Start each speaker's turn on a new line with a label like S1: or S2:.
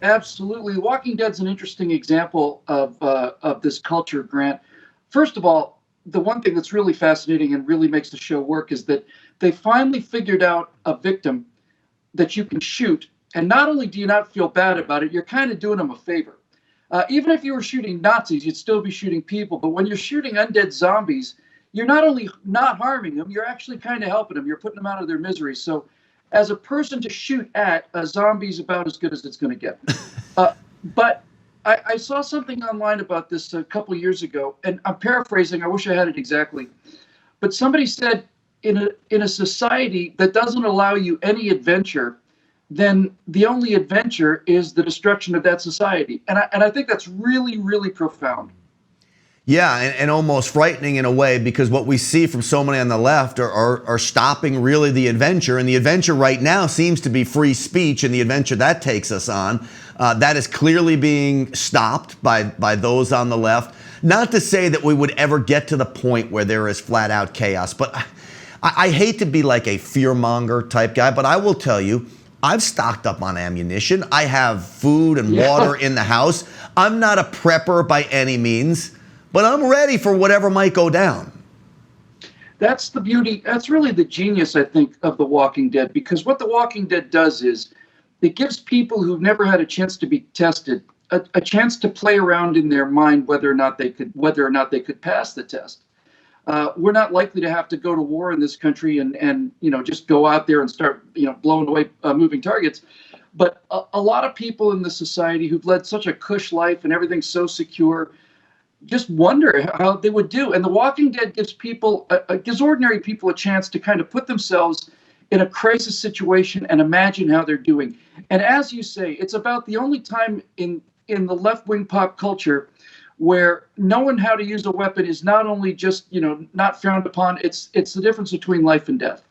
S1: Absolutely. Walking Dead's an interesting example of this culture, Grant. First of all, the one thing that's really fascinating and really makes the show work is that they finally figured out a victim that you can shoot. And not only do you not feel bad about it, you're kind of doing them a favor. Even if you were shooting Nazis, you'd still be shooting people. But when you're shooting undead zombies, you're not only not harming them, you're actually kind of helping them. You're putting them out of their misery. So, as a person to shoot at, a zombie's about as good as it's going to get. But I saw something online about this a couple of years ago, and I'm paraphrasing. I wish I had it exactly. But somebody said, in a society that doesn't allow you any adventure, then the only adventure is the destruction of that society. And I think that's really, really profound.
S2: Yeah, and almost frightening in a way, because what we see from so many on the left are stopping really the adventure. And the adventure right now seems to be free speech, and the adventure that takes us on, that is clearly being stopped by those on the left. Not to say that we would ever get to the point where there is flat out chaos, but I hate to be like a fearmonger type guy, but I will tell you, I've stocked up on ammunition. I have food and water in the house. I'm not a prepper by any means, but I'm ready for whatever might go down.
S1: That's the beauty. That's really the genius, I think, of The Walking Dead, because what The Walking Dead does is it gives people who've never had a chance to be tested a chance to play around in their mind whether or not they could pass the test. We're not likely to have to go to war in this country and just go out there and start blowing away moving targets. But a lot of people in the society who've led such a cush life and everything's so secure just wonder how they would do. And The Walking Dead gives gives ordinary people a chance to kind of put themselves in a crisis situation and imagine how they're doing. And as you say, it's about the only time in the left-wing pop culture where knowing how to use a weapon is not only just not frowned upon, it's the difference between life and death.